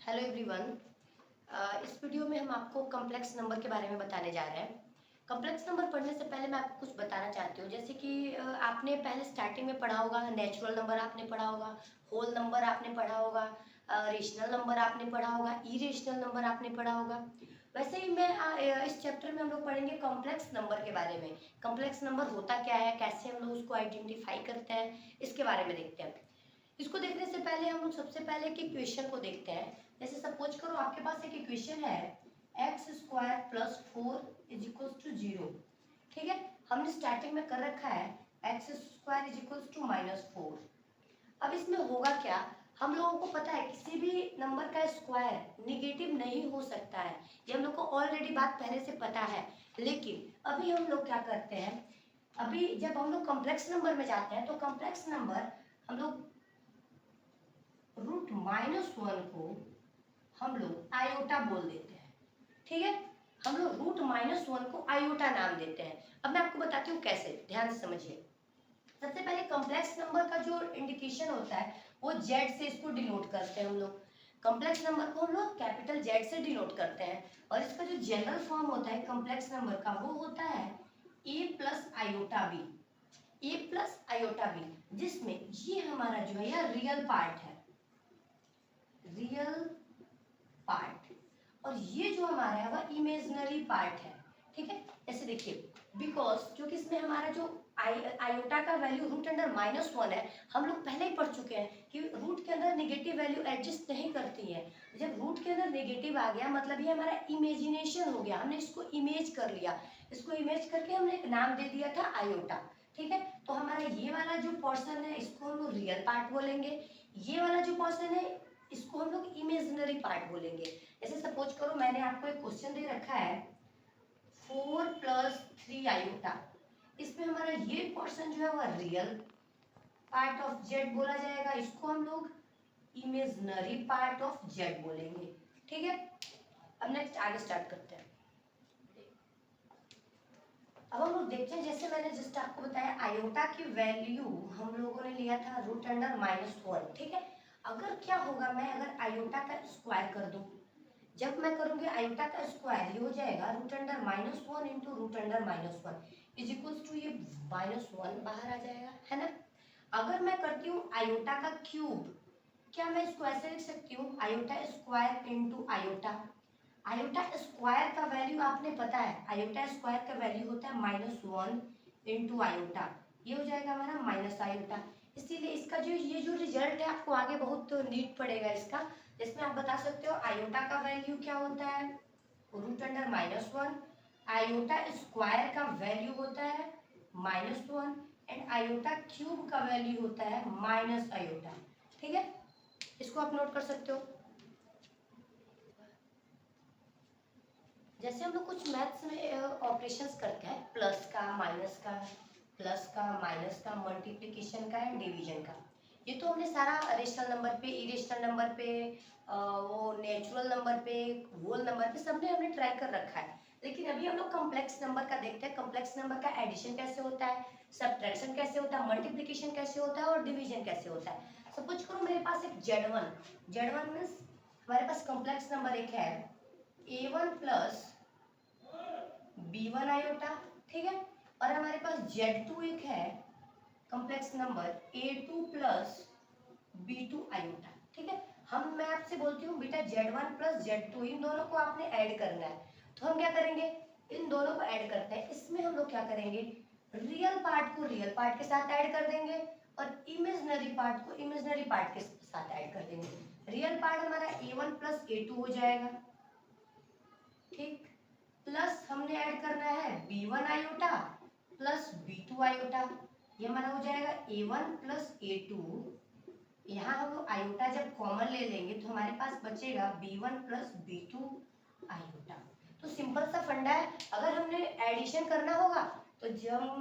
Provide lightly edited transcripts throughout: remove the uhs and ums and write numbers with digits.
Hello everyone. इस video में हम आपको कॉम्प्लेक्स नंबर के बारे में बताने जा रहे हैं। कॉम्प्लेक्स नंबर पढ़ने से पहले मैं आपको कुछ बताना चाहती हूँ, जैसे कि आपने पहले स्टार्टिंग में पढ़ा होगा, नेचुरल नंबर आपने पढ़ा होगा, होल नंबर आपने पढ़ा होगा, रेशनल नंबर आपने पढ़ा होगा, इरेशनल नंबर आपने पढ़ा होगा। वैसे ही इस चैप्टर में हम लोग पढ़ेंगे कॉम्प्लेक्स नंबर के बारे में। कॉम्प्लेक्स नंबर होता क्या है, कैसे हम लोग उसको आइडेंटिफाई करते हैं, इसके बारे में देखते हैं। इसको देखने से पहले हम लोग सबसे पहले एक इक्वेशन को देखते हैं। जैसे सपोज करो आपके पास एक इक्वेशन है x square plus 4 is equal to 0। ठीक है, हमने स्टार्टिंग में कर रखा है x square is equal to -4। अब इसमें होगा क्या, हम लोगों को पता है किसी भी नंबर का स्क्वायर निगेटिव नहीं हो सकता है, ये हम लोग को ऑलरेडी बात पहले से पता है। लेकिन अभी हम लोग क्या करते हैं, अभी जब हम लोग कॉम्प्लेक्स नंबर में जाते हैं तो कॉम्प्लेक्स नंबर हम लोग √-1 को हम लोग आयोटा बोल देते हैं। ठीक है, हम लोग √-1 को आयोटा नाम देते हैं। अब मैं आपको बताती हूँ कैसे, ध्यान से समझिए। सबसे पहले कॉम्प्लेक्स नंबर का जो इंडिकेशन होता है वो जेड से इसको डिनोट करते हैं हम लोग। कॉम्प्लेक्स नंबर को हम लोग कैपिटल जेड से डिनोट करते हैं। और इसका जो जनरल फॉर्म होता है कॉम्प्लेक्स नंबर का वो होता है a plus iota b. a plus iota b, जिसमें ये हमारा जो है यह रियल पार्ट है, रियल पार्ट, और ये जो हमारा है वह इमेजिनरी पार्ट है। ठीक है, ऐसे देखिए, बिकॉज क्योंकि इसमें हमारा जो आयोटा का वैल्यू √1 है, हम लोग पहले ही पढ़ चुके हैं कि रूट के अंदर नेगेटिव वैल्यू एडजस्ट नहीं करती है। जब रूट के अंदर नेगेटिव आ गया मतलब ये हमारा इमेजिनेशन हो गया, हमने इसको इमेज कर लिया, इसको इमेज करके हमने एक नाम दे दिया था आयोटा। ठीक है, तो हमारा ये वाला जो पोर्शन है इसको हम लोग रियल पार्ट बोलेंगे, ये वाला जो पोर्शन है इसको हम लोग इमेजिनरी पार्ट बोलेंगे। जैसे सपोज करो मैंने आपको एक क्वेश्चन दे रखा है 4 + 3 आयोटा, इसमें हमारा ये पोर्शन जो है वह रियल पार्ट ऑफ जेड बोला जाएगा, इसको हम लोग इमेजिनरी पार्ट ऑफ जेड बोलेंगे। ठीक है, अब नेक्स्ट आगे स्टार्ट करते हैं। अब हम लोग देखते हैं, जैसे मैंने जस्ट आपको बताया आयोटा की वैल्यू हम लोगों ने लिया था √1। ठीक है, अगर क्या होगा, मैं अगर आयोटा का स्क्वायर कर दूं, जब मैं करूंगी आयोटा का स्क्वायर ये हो जाएगा √1 इंटू √1 इज इक्वल टू ये -1 बाहर आ जाएगा, है ना। अगर मैं करती हूँ आयोटा का क्यूब, क्या मैं इसको ऐसे लिख सकती हूँ iota square into iota. Iota square का वैल्यू आपने पता है, आयोटा स्क्वायर का वैल्यू होता है -1 इंटू आयोटा, ये हो जाएगा हमारा माइनस आयोटा। इसीलिए इसका जो ये जो रिजल्ट है आपको आगे बहुत नीड पड़ेगा इसका, जिसमें आप बता सकते हो आयोटा का वैल्यू क्या होता है √1, आयोटा स्क्वायर का वैल्यू होता है -1 एंड आयोटा क्यूब का वैल्यू होता है माइनस आयोटा। ठीक है, इसको आप नोट कर सकते हो। जैसे हम लोग कुछ मैथ्स में ऑपरेशंस करते हैं, प्लस का माइनस का मल्टीप्लिकेशन का एंड डिवीजन का, ये तो हमने सारा रेशनल नंबर पे, इरेशनल नंबर पे, वो नेचुरल नंबर पे, होल नंबर पे सबने हमने ट्राई कर रखा है। लेकिन अभी हम लोग कॉम्प्लेक्स नंबर का देखते हैं, कॉम्प्लेक्स नंबर का एडिशन कैसे होता है, सब्ट्रैक्शन कैसे होता है, मल्टीप्लिकेशन कैसे होता है और डिवीजन कैसे होता है। सपोज करो मेरे पास एक Z1 मीन्स हमारे पास कॉम्प्लेक्स नंबर एक है A1 प्लस B1 आयोटा। ठीक है, और हमारे पास Z2 एक है complex number A2 plus B2 iota. ठीक है, मैं आपसे बोलती हूँ बेटा Z1 प्लस Z2 इन दोनों को आपने ऐड करना है, तो हम क्या करेंगे, इन दोनों को ऐड करते हैं। इसमें हम लोग क्या करेंगे, रियल पार्ट को रियल पार्ट के साथ ऐड कर देंगे और इमेजिनरी पार्ट को इमेजिनरी पार्ट के साथ ऐड कर देंगे। रियल पार्ट हमारा A1 प्लस A2 हो जाएगा, ठीक, प्लस हमने ऐड करना है B1 iota plus B2 iota, ये हमारा हो जाएगा A1 प्लस A2। यहाँ हम लोग आयोटा जब कॉमन ले लेंगे तो हमारे पास बचेगा B1 प्लस B2 आयोटा। तो सिंपल सा फंडा है, अगर हमने एडिशन करना होगा तो जब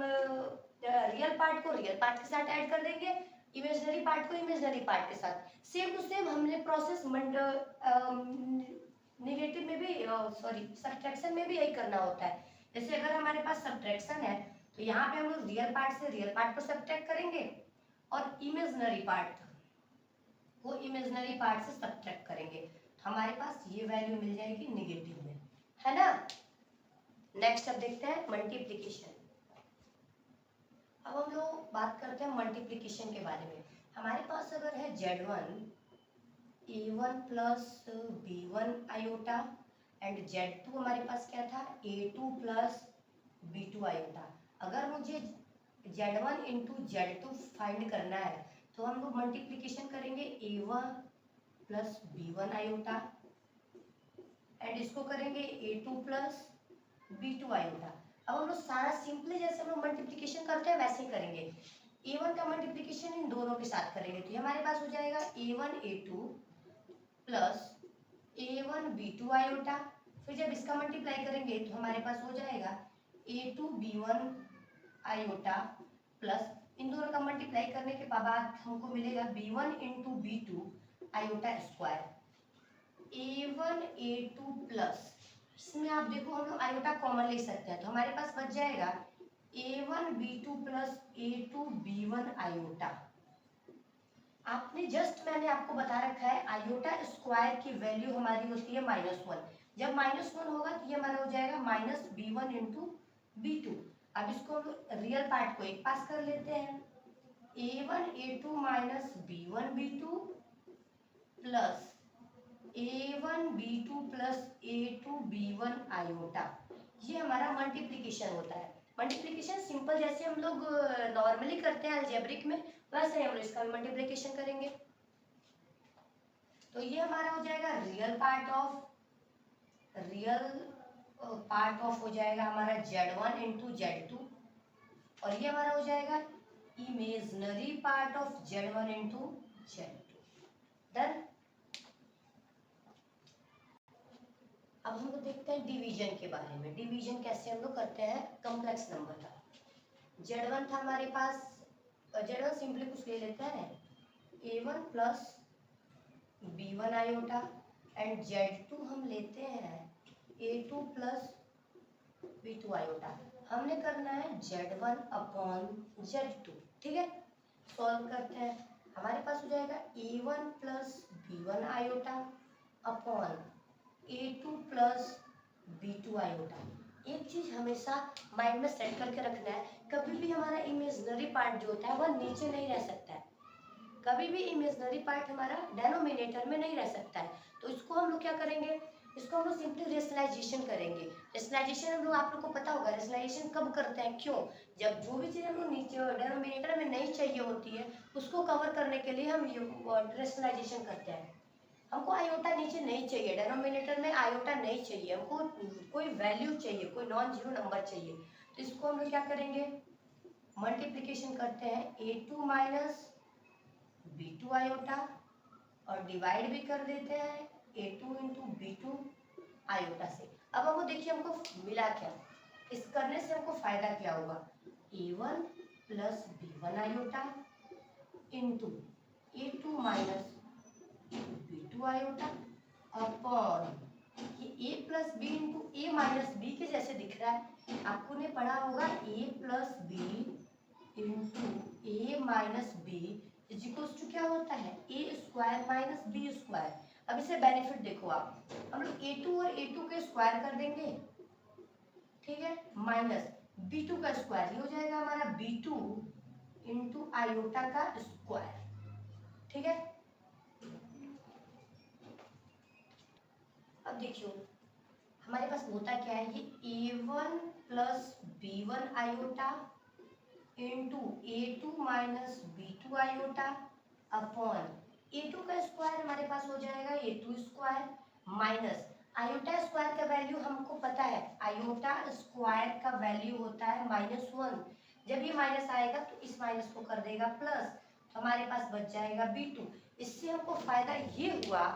रियल पार्ट को रियल पार्ट के साथ ऐड कर देंगे, इमेजिनरी पार्ट को इमेजिनरी पार्ट के साथ। सेम टू सेम हमने प्रोसेस नेगेटिव में भी सब्ट्रैक्शन में भी यही करना होता है। जैसे अगर हमारे पास सब्ट्रैक्शन है तो यहाँ पे हम लोग रियल पार्ट से रियल पार्ट को सब्ट्रैक्ट करेंगे और इमेजिनरी पार्ट को इमेजिनरी पार्ट से सब्ट्रैक्ट करेंगे, तो हमारे पास ये वैल्यू मिल जाएगी निगेटिव में, है ना। नेक्स्ट अब देखते हैं मल्टीप्लिकेशन। अब हम लोग बात करते हैं मल्टीप्लिकेशन के बारे में। हमारे पास अगर है Z1 A1 plus B1 iota and Z2 हमारे पास क्या था A2 प्लस B2 आयोटा। अगर मुझे Z1 इंटू Z2 फाइंड करना है तो हम लोग मल्टीप्लिकेशन करेंगे A1 plus B1 iota and इसको करेंगे A2 प्लस B2 आयोटा। अब हम लोग सारा सिंपली जैसे हम लोग मल्टीप्लिकेशन करते हैं वैसे ही करेंगे। A1 का मल्टीप्लिकेशन इन दोनों के साथ करेंगे तो हमारे पास हो जाएगा A1 A2 plus A1 B2 iota. फिर जब इसका मल्टीप्लाई करेंगे तो हमारे पास हो जाएगा A2 B1 आयोटा प्लस इन दोनों का मल्टीप्लाई करने के बाद हमको मिलेगा B1 into B2 iota square. A1 A2 plus इसमें आप देखो हम लोग आयोटा कॉमन ले सकते हैं तो हमारे पास बच जाएगा A1 B2 plus A2 B1 iota. आपने जस्ट मैंने आपको बता रखा है आयोटा स्क्वायर की वैल्यू हमारी होती है -1। जब -1 होगा तो ये हमारा हो जाएगा -B1 इंटू B2। अब इसको हम रियल पार्ट को एक पास कर लेते हैं A1 A2 minus B1 B2 plus A1 B2 plus A2 B1 iota. ये हमारा मल्टीप्लिकेशन होता है। मल्टीप्लिकेशन सिंपल जैसे हम लोग नॉर्मली करते हैं अलजेब्रिक में वैसे हम लोग इसका भी मल्टीप्लिकेशन करेंगे। तो ये हमारा हो जाएगा रियल पार्ट ऑफ हो जाएगा हमारा Z1 इंटू Z2 और ये हमारा हो जाएगा imaginary part of Z1 into Z2। Done. अब हम लोग देखते हैं डिवीजन के बारे में। डिवीजन कैसे हम लोग करते हैं कॉम्प्लेक्स नंबर का। Z1 था हमारे पास, Z1 सिंपली कुछ ले लेते हैं A1 plus B1 iota and Z2 हम लेते हैं A2 प्लस B2 आयोटा। हमने करना है Z1 अपॉन Z2, ठीक है। सॉल्व करते हैं हमारे पास हो जाएगा A1 plus B1 iota upon A2 plus B2 iota. एक चीज हमेशा माइंड में सेट करके रखना है, कभी भी हमारा इमेजिनरी पार्ट जो होता है वह नीचे नहीं रह सकता है। कभी भी इमेजिनरी पार्ट हमारा डेनोमिनेटर में नहीं रह सकता है। तो इसको हम लोग क्या करेंगे, इसको हम लोग सिंपली रेशनलाइजेशन करेंगे। रेशनलाइजेशन हम लोग आप लोग को पता होगा रेशनलाइजेशन कब करते हैं, क्यों, जब जो भी चीज़ हम लोग नीचे डेनोमिनेटर में नहीं चाहिए होती है उसको कवर करने के लिए हम रेशनलाइजेशन करते हैं। हमको आयोटा नीचे नहीं चाहिए, डेनोमिनेटर में आयोटा नहीं चाहिए, हमको कोई वैल्यू चाहिए, कोई नॉन जीरो नंबर चाहिए। तो इसको हम लोग क्या करेंगे, मल्टीप्लिकेशन करते हैं A2 माइनस B2 आयोटा और डिवाइड भी कर देते हैं A2 इंटू B2 आयोटा से। अब हमको देखिए हमको मिला क्या, इस करने से हमको फायदा क्या होगा, A1 plus B1 iota into A2 minus B2 iota upon ये A plus B into A minus B के जैसे दिख रहा है। आपको ने पढ़ा होगा A plus B into A minus B is equals to क्या होता है A square minus B square. अब इसे बेनिफिट देखो आप, हम लोग A2 और A2 के स्क्वायर कर देंगे, ठीक है, माइनस B2 का स्क्वायर, ये हो जाएगा हमारा B2 इंटू आयोटा का स्क्वायर, ठीक है। अब देखियो हमारे पास होता क्या है, ये A1 plus B1 iota into A2 minus B2 iota upon A2 का स्क्वायर हमारे पास हो जाएगा A2 square minus iota square का वैल्यू हमको पता है, आयोटा स्क्वायर का वैल्यू होता है -1। जब ये माइनस आएगा तो इस माइनस को कर देगा प्लस, तो हमारे पास बच जाएगा B2। इससे हमको फायदा ये हुआ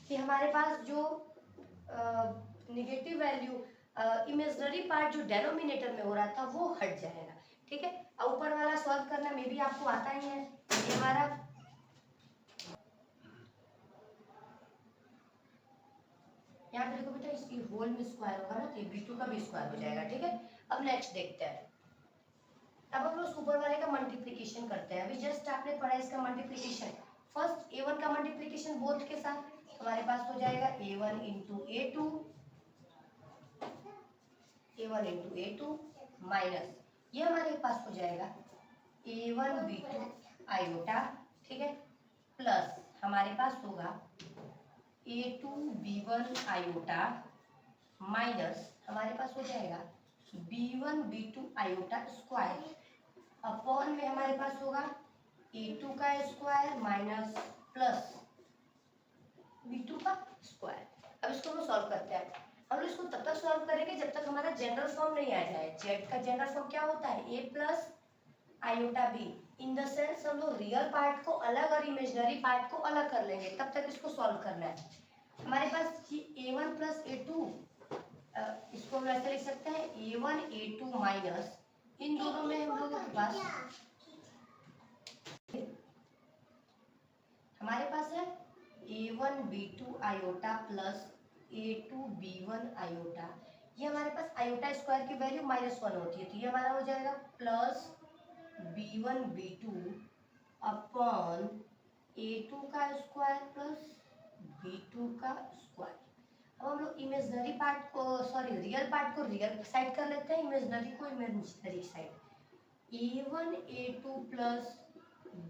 कि हमारे पास जो निगेटिव वैल्यू इमेजिनरी पार्ट जो डेनोमिनेटर में हो रहा था वो हट जाएगा, ठीक है। और ऊपर वाला सॉल्व करना मे भी आपको आता ही है। ये हमारा यहाँ पे देखो बेटा इसकी होल में स्क्वायर होगा ना तो ये B2 का भी स्क्वायर हो जाएगा, ठीक है। अब नेक्स्ट देखते हैं, अब हम लोग ऊपर वाले का मल्टीप्लिकेशन करते हैं। अभी जस्ट आपने पढ़ा इसका मल्टीप्लिकेशन, फर्स्ट A1 का मल्टीप्लिकेशन बोथ के साथ, हमारे पास हो जाएगा a1 into A to minus ये हमारे पास हो जाएगा a1 b2 आयोटा, ठीक है, प्लस हमारे पास होगा a2 b1 आयोटा माइनस हमारे पास हो जाएगा b1 b2 iota square upon में हमारे पास होगा a2 का स्क्वायर माइनस प्लस b2 का स्क्वायर। अब इसको हम सॉल्व करते हैं। हम लोग इसको तब तक सॉल्व करेंगे जब तक हमारा जनरल फॉर्म नहीं आ जाए। z का जनरल फॉर्म क्या होता है, a plus iota b। In the sense हम लोग रियल पार्ट को अलग और इमेजिनरी पार्ट को अलग कर लेंगे, तब तक इसको सॉल्व करना है। हमारे पास a1 प्लस a2, इसको हम ऐसे लिख सकते हैं a1 a2 माइनस इन दोनों में हम लोगों के पास हमारे पास है a1 b2 iota plus a2 b1 iota. ये हमारे पास आयोटा स्क्वायर की वैल्यू -1 होती है, तो ये हमारा हो जाएगा plus b1 b2 upon a2 का स्क्वायर प्लस b2 का स्क्वायर। अब हम लोग इमेजिनरी पार्ट को रियल पार्ट को रियल साइड कर लेते हैं, इमेजिनरी को imaginary side. a1 a2 plus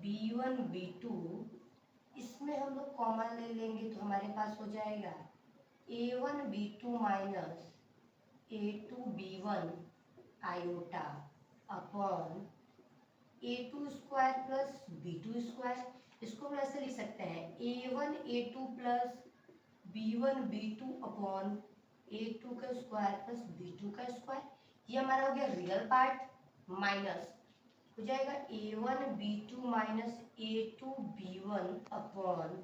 b1 b2, इसमें हम लोग कॉमन ले लेंगे तो हमारे पास हो जाएगा a1 b2 minus a2 b1 iota upon a2 square plus b2 square. इसको हम ऐसे लिख सकते हैं a1 a2 plus b1 b2 upon a2 का स्क्वायर प्लस b2 का स्क्वायर। ये हमारा हो गया रियल पार्ट माइनस हो जाएगा a1 b2 minus a2 b1 upon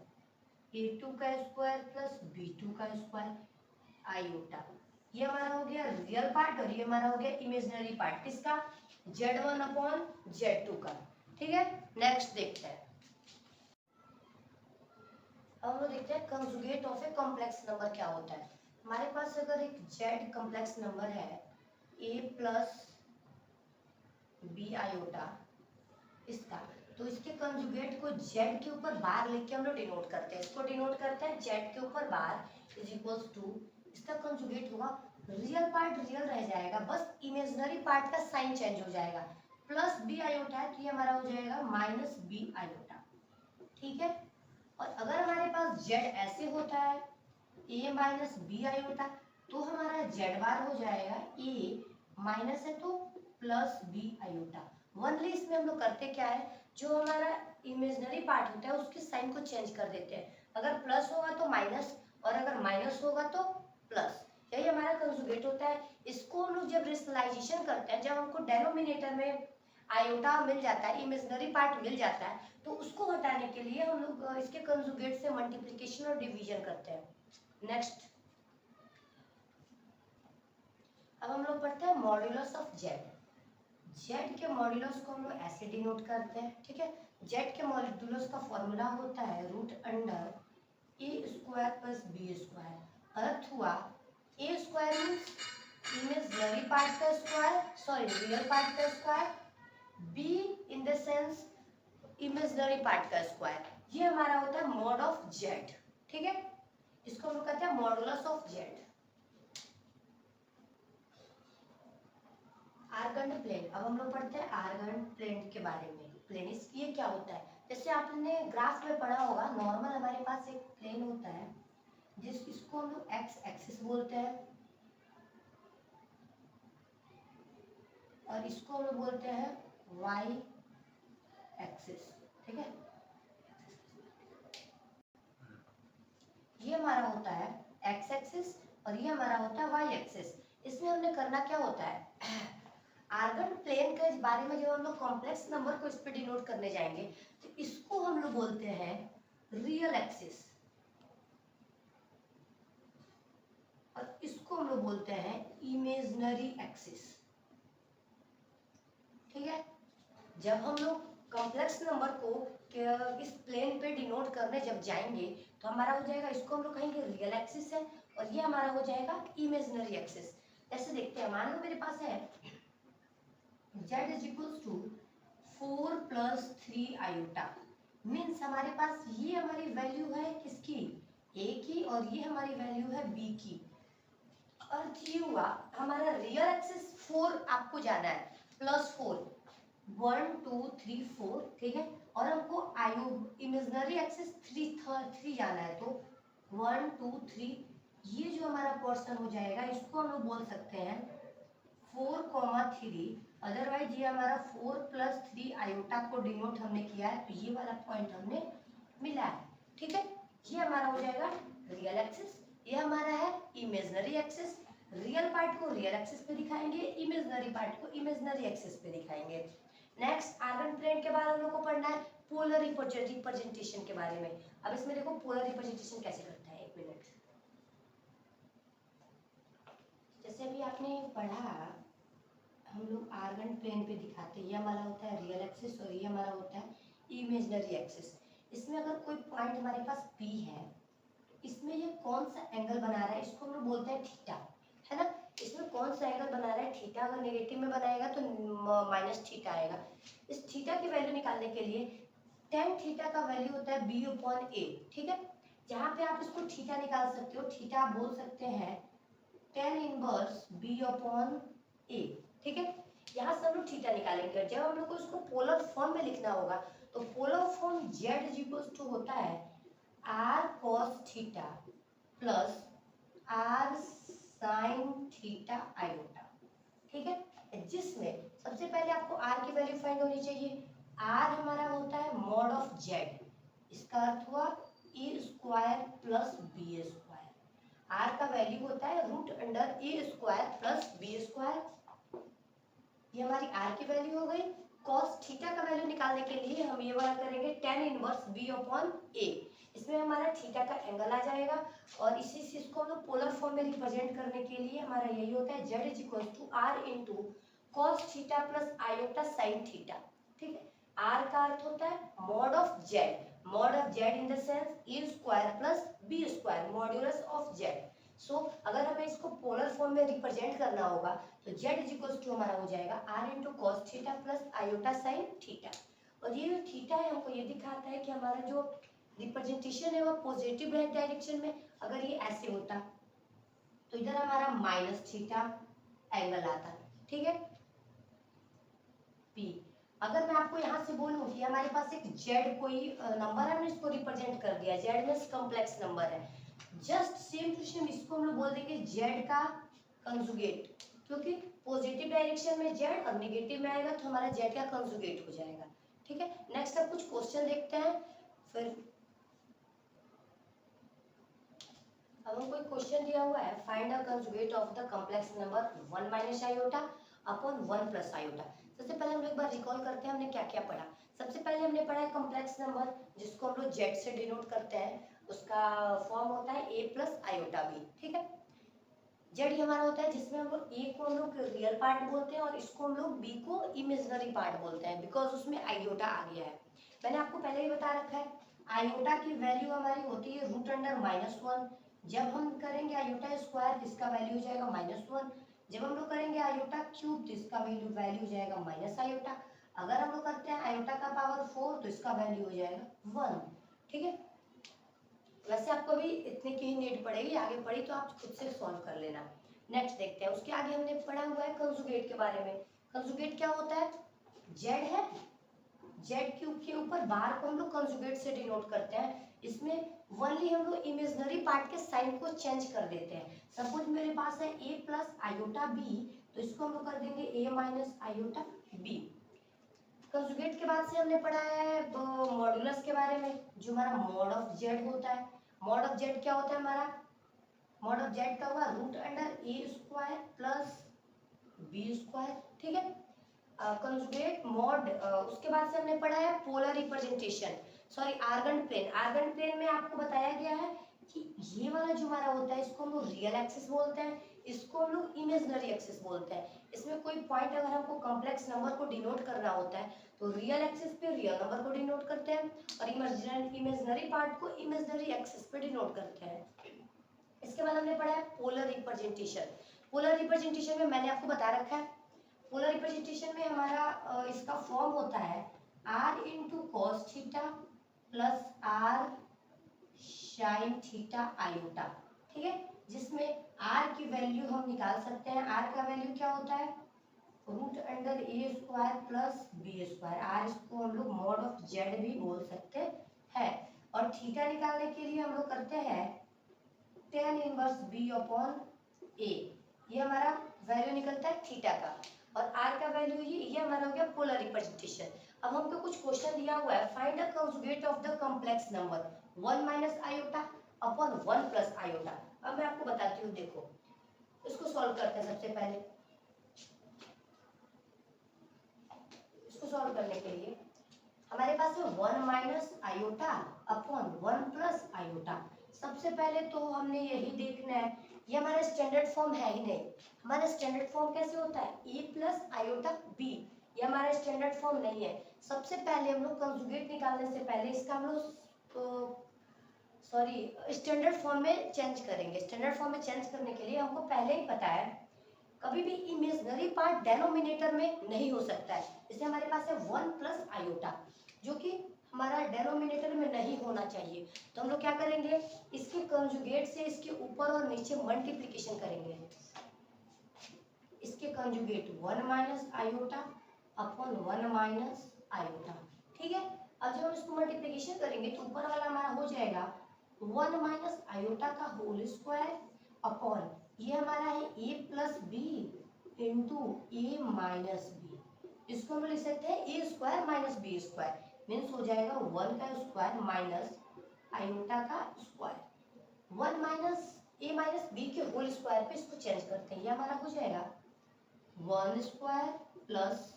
a2 का स्क्वायर प्लस b2 का स्क्वायर आयोटा। ये हमारा हो गया रियल पार्ट और ये हमारा हो गया इमेजिनरी पार्ट किसका, z1 अपॉन z2 का। ठीक है, नेक्स्ट देखते हैं। अब हम लोग देखते हैं conjugate of a complex number क्या होता है। हमारे पास अगर एक z कॉम्प्लेक्स नंबर है a प्लस बी आयोटा इसका, तो इसके कंजुगेट को z के ऊपर बार लिख के हम लोग डिनोट करते हैं। इसको डिनोट करते हैं z के ऊपर बार इज इक्वल्स टू, इसका कंजुगेट होगा रियल पार्ट रियल रह जाएगा, बस इमेजिनरी पार्ट का साइन चेंज हो जाएगा। प्लस बी आयोटा है तो ये हमारा हो जाएगा माइनस बी आयोटा। ठीक है, और अगर हमारे पास z ऐसे होता है a माइनस बी आयोटा, तो हमारा z बार हो जाएगा a माइनस है तो प्लस बी आयोटा। वनली इसमें हम लोग करते क्या है, जो हमारा इमेजिनरी पार्ट होता है उसके साइन को चेंज कर देते हैं। अगर प्लस होगा तो माइनस और अगर माइनस होगा तो प्लस, यही हमारा कंजुगेट होता है। इसको हम लोग जब रेशनलाइजेशन करते हैं, जब हमको डेनोमिनेटर में आयोटा मिल जाता है, इमेजिनरी पार्ट मिल जाता है, तो उसको हटाने के लिए हम लोग इसके कंजुगेट से मल्टीप्लिकेशन और डिवीजन करते हैं। नेक्स्ट, अब हम लोग पढ़ते हैं मॉड्यूलस ऑफ जेड। जेड के मॉड्यूलस को हम लोग ऐसे डिनोट करते हैं। ठीक है, जेड के मॉड्यूलस का फॉर्मूला होता है root under A square plus B square. अर्थ हुआ ए स्क्वायर मीन्स इमेजिनरी पार्ट का स्क्वायर, रियल पार्ट का square, be in the sense imaginary part का स्क्वायर। ये हमारा होता है मॉड ऑफ जेड। ठीक है, इसको हम लोग कहते हैं modulus of Z. Argand plane, अब हम लोग पढ़ते हैं आर्गन प्लेन के बारे में। प्लेन ये क्या होता है, जैसे आपने ग्राफ में पढ़ा होगा, नॉर्मल हमारे पास एक प्लेन होता है इसको हम लोग एक्स एक्सिस बोलते हैं और इसको हम लोग बोलते हैं वाई एक्सिस। ठीक है, ये हमारा होता है एक्स एक्सिस और ये हमारा होता है वाई एक्सिस। इसमें हमने करना क्या होता है, आर्गन प्लेन के बारे में जब हम लोग कॉम्प्लेक्स नंबर को इस पे डिनोट करने जाएंगे तो इसको हम लोग बोलते हैं रियल एक्सिस और इसको हम लोग बोलते हैं इमेजिनरी एक्सिस। ठीक है, जब हम लोग कॉम्प्लेक्स नंबर को इस प्लेन पे डिनोट करने जब जाएंगे तो हमारा हो जाएगा, इसको हम लोग कहेंगे रियल एक्सिस है और ये हमारा हो जाएगा इमेजिनरी एक्सिस। ऐसे देखते हैं, मान लो मेरे पास है z is equals to 4 plus 3 iota, means हमारे पास ये हमारी वैल्यू है किसकी, a की और ये हमारी वैल्यू है b की। अर्थ ये हुआ हमारा रियल एक्सिस 4 आपको जाना है, +4 1 2 3 4, ठीक है। और हमको आयु इमेजिनरी एक्सिस 3 जाना है, तो 1 2 3, ये जो हमारा पोर्शन हो जाएगा इसको हम लोग बोल सकते हैं 4,3। अदरवाइज ये हमारा 4 + 3 आयोटा को डिनोट हमने किया है, तो ये वाला पॉइंट हमने मिला है, ठीक है। ये हमारा हो जाएगा रियल एक्सिस, ये हमारा है इमेजिनरी एक्सिस। रियल पार्ट को रियल एक्सिस पे दिखाएंगे, इमेजिनरी पार्ट को इमेजिनरी एक्सिस पे दिखाएंगे। नेक्स्ट आर्गन प्लेन के बारे में हम लोग को पढ़ना है, पोलर रिप्रेजेंटेशन के बारे में। अब इसमें देखो पोलर रिप्रेजेंटेशन कैसे करता है, 1 मिनट। जैसे अभी आपने पढ़ा, हम लोग आर्गन प्लेन पे दिखाते हैं, ये हमारा होता है रियल एक्सिस और ये हमारा होता है इमेजिनरी एक्सिस। इसमें अगर कोई पॉइंट हमारे पास P है, इसमें ये कौन सा एंगल बना रहा है, इसको हम लोग बोलते हैं थीटा, है ना। इसमें कौन सा एंगल बना रहा है, थीटा। अगर नेगेटिव में बनाएगा तो -θ आएगा। इस थीटा की वैल्यू निकालने के लिए tan थीटा का वैल्यू होता है b/a, ठीक है। जहाँ पे आप इसको थीटा निकाल सकते हो, थीटा आप बोल सकते हैं tan इनवर्स b/a, ठीक है। यहाँ से हम लोग थीटा निकालेंगे। जब हम लोग को इसको पोलर फॉर्म में लिखना होगा, तो पोलर फॉर्म z होता है r cos theta plus r sin theta iota, ठीक है। जिसमें सबसे पहले आपको r की वैल्यू फाइंड होनी चाहिए। r हमारा होता है मॉड ऑफ z, इसका अर्थ हुआ a² प्लस b²। r का वैल्यू होता है √a² प्लस b²। ये हमारी r की वैल्यू हो गई। cos थीटा का वैल्यू निकालने के लिए हम ये वाला करेंगे tan इनवर्स b/a। इसमें हमारा थीटा का एंगल आ जाएगा, और इसी चीज को हम लोग पोलर फॉर्म में रिप्रेजेंट करने के लिए हमारा यही होता है z r × cos theta plus iota sin theta, ठीक है। r का अर्थ होता है mod of z, mod of z in the sense a² plus b², modulus of z। सो अगर हमें इसको पोलर फॉर्म में रिप्रेजेंट करना होगा, तो z हमारा हो जाएगा r × cos theta plus iota sin theta. और ये जो थीटा है हमको ये दिखाता है कि हमारा जो रिप्रेजेंटेशन है वो पॉजिटिव डायरेक्शन में। अगर ये ऐसे होता तो इधर हमारा -θ एंगल आता, ठीक है। P अगर मैं आपको यहाँ से बोलूँ कि हमारे पास एक z कोई नंबर है, हमने इसको रिप्रेजेंट कर दिया, z में कॉम्प्लेक्स नंबर है, जस्ट सेम टू सेम इसको हम लोग बोल देंगे z का कंजुगेट, क्योंकि पॉजिटिव डायरेक्शन में z और नेगेटिव में आएगा तो हमारा z का कंजुगेट हो जाएगा, ठीक है। नेक्स्ट अब कुछ क्वेश्चन देखते हैं। फिर अब हमको एक क्वेश्चन दिया हुआ है, find the conjugate of the complex number 1 - iota upon 1 + iota. सबसे पहले हम एक बार रिकॉल करते हैं हमने क्या क्या पढ़ा। सबसे पहले हमने पढ़ा है कॉम्प्लेक्स नंबर, जिसको हम लोग z से डिनोट करते हैं, उसका फॉर्म होता है a + आयोटा b, ठीक है। z हमारा होता है जिसमें हम लोग a को हम लोग रियल पार्ट बोलते हैं और इसको हम लोग b को इमेजिनरी पार्ट बोलते हैं, बिकॉज उसमें आयोटा आ गया है। मैंने आपको पहले ही बता रखा है, आयोटा की वैल्यू हमारी होती है √1। जब हम करेंगे आयोटा स्क्वायर तो इसका वैल्यू हो जाएगा -1। जब हम लोग करेंगे आयोटा क्यूब तो इसका वैल्यू हो जाएगा माइनस आयोटा। अगर हम लोग करते हैं आयोटा का पावर 4 तो इसका वैल्यू हो जाएगा 1, ठीक है। वैसे आपको भी इतने की ही नीड पड़ेगी, आगे पढ़ी तो आप खुद से सॉल्व कर लेना। नेक्स्ट देखते हैं, उसके आगे हमने पढ़ा हुआ है कंजुगेट के बारे में। कंजुगेट क्या होता है, z है, z क्यूब के ऊपर बार को हम लोग कंजुगेट से डिनोट करते हैं। इसमें वनली हम लोग इमेजिनरी पार्ट के साइन को चेंज कर देते हैं। सपोज मेरे पास है a + आयोटा b, तो इसको हम लोग कर देंगे a - आयोटा b। कंजुगेट के बाद से हमने पढ़ा है मॉड्यूलस के बारे में, जो हमारा मॉड ऑफ z होता है। मॉड ऑफ z क्या होता है हमारा, मॉड ऑफ z का हुआ √a² प्लस b², ठीक है। कंजुगेट मॉड, उसके बाद से हमने पढ़ा है polar representation, sorry Argand plane. Argand plane में आपको बताया गया है कि ये वाला जो हमारा होता है इसको हम लोग रियल एक्सिस बोलते हैं, इसको हम लोग इमेजिनरी एक्सिस बोलते हैं। इसमें कोई पॉइंट अगर हमको कॉम्प्लेक्स नंबर को डिनोट करना होता है तो रियल एक्सिस पे रियल नंबर को डिनोट करते हैं, और इमेजिनरी पार्ट को इमेजिनरी एक्सिस पे डिनोट करते हैं। इसके बाद हमने पढ़ा है पोलर रिप्रेजेंटेशन। पोलर रिप्रेजेंटेशन में मैंने आपको बता रखा है, पोलर रिप्रेजेंटेशन में हमारा इसका फॉर्म होता है r × cos theta plus r sine theta iota, ठीक है, जिसमें आर की वैल्यू हम निकाल सकते हैं। आर का वैल्यू क्या होता है, root under A square plus B square. Or इसको हम लोग मॉड ऑफ जेड भी बोल सकते हैं। और थीटा निकालने के लिए हम लोग करते हैं टेन इनवर्स बी अपॉन ए, ये हमारा वैल्यू निकलता है थीटा का। और आर का वैल्यू ये हमारा हो गया पोलर रिप्रेजेंटेशन। अब हमको कुछ क्वेश्चन दिया हुआ है, find the conjugate of the complex number 1 minus iota upon 1 plus iota. अब मैं आपको बताती हूँ, देखो इसको सॉल्व करते हैं। सबसे पहले इसको सॉल्व करने के लिए हमारे पास है 1 minus iota upon 1 plus iota. सबसे पहले तो हमने यही देखना है, ये हमारा स्टैंडर्ड फॉर्म है ही नहीं। हमारा स्टैंडर्ड फॉर्म कैसे होता है, ए प्लस आयोटा बी, ये हमारा स्टैंडर्ड फॉर्म नहीं है। सबसे पहले हम लोग कंजुगेट निकालने से पहले इसका हम लोग स्टैंडर्ड फॉर्म में चेंज करेंगे। स्टैंडर्ड फॉर्म में चेंज करने के लिए हमको पहले ही पता है कभी भी इमेजिनरी पार्ट डेनोमिनेटर में नहीं हो सकता है। इसलिए हमारे पास है 1 प्लस आयोटा, जो कि हमारा डेनोमिनेटर में नहीं होना चाहिए। तो हम लोग क्या करेंगे, इसके कंजुगेट से इसके ऊपर और नीचे मल्टीप्लिकेशन करेंगे। इसके conjugate 1 minus iota upon 1 minus iota, ठीक है। अब जब हम इसको मल्टीप्लिकेशन करेंगे तो ऊपर वाला हमारा हो जाएगा 1 माइनस आयोटा का होल स्क्वायर अपॉन ये हमारा है a plus B into A minus B. इसको हम लिख सकते हैं A square minus B square, means हो जाएगा 1 का स्क्वायर माइनस आयोटा का square. 1 minus A minus B के होल स्क्वायर पे इसको चेंज करते हैं, ये हमारा हो जाएगा 1 स्क्वायर प्लस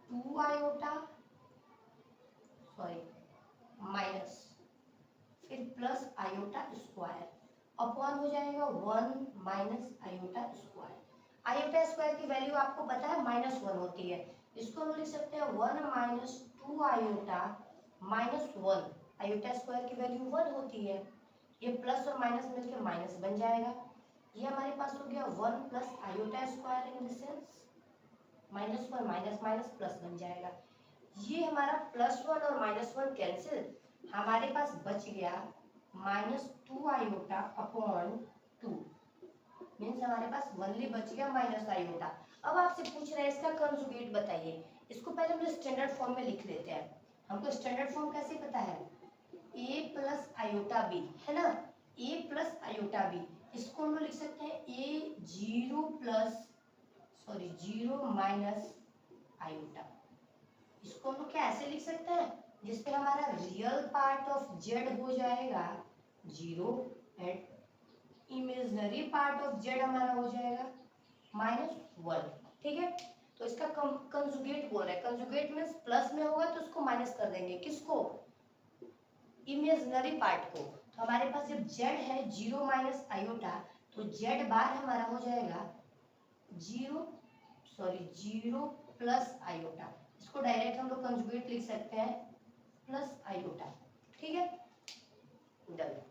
2 आयोटा माइनस फिर प्लस आयोटा स्क्वायर अपॉन हो जाएगा 1 minus iota square. Iota square की वैल्यू आपको पता है -1 होती है। इसको हम लिख सकते हैं 1 minus 2 iota minus 1। Iota square की वैल्यू 1 होती है, ये प्लस और माइनस मिलकर माइनस बन जाएगा। ये हमारे पास हो गया 1 plus iota square in the sense -1 minus minus plus बन जाएगा। ये हमारा +1 और -1 कैंसिल, हमारे पास बच गया -2 आयोटा अपॉन 2, मीन्स हमारे पास ओनली बच गया माइनस आयोटा। अब आपसे पूछ रहे हैं इसका कंजुगेट बताइए। इसको पहले हम लोग स्टैंडर्ड फॉर्म में लिख लेते हैं। हमको स्टैंडर्ड फॉर्म कैसे पता है, a प्लस आयोटा बी, है ना, a प्लस आयोटा बी। इसको हम लोग लिख सकते हैं a 0 माइनस आयोटा। इसको हम लोग क्या ऐसे लिख सकते हैं, जिसपे हमारा रियल पार्ट ऑफ जेड हो जाएगा 0 and imaginary part of Z हमारा हो जाएगा -1, ठीक है। तो इसका कंजुगेट बोल रहा है, कंजुगेट मीन्स प्लस में होगा तो उसको माइनस कर देंगे, किसको, इमेजिनरी पार्ट को। तो हमारे पास जब जेड है 0 माइनस आयोटा, तो जेड बार हमारा हो जाएगा 0 प्लस आयोटा। इसको डायरेक्ट हम लोग कंजुगेट लिख सकते हैं प्लस आयोटा, ठीक है, डन।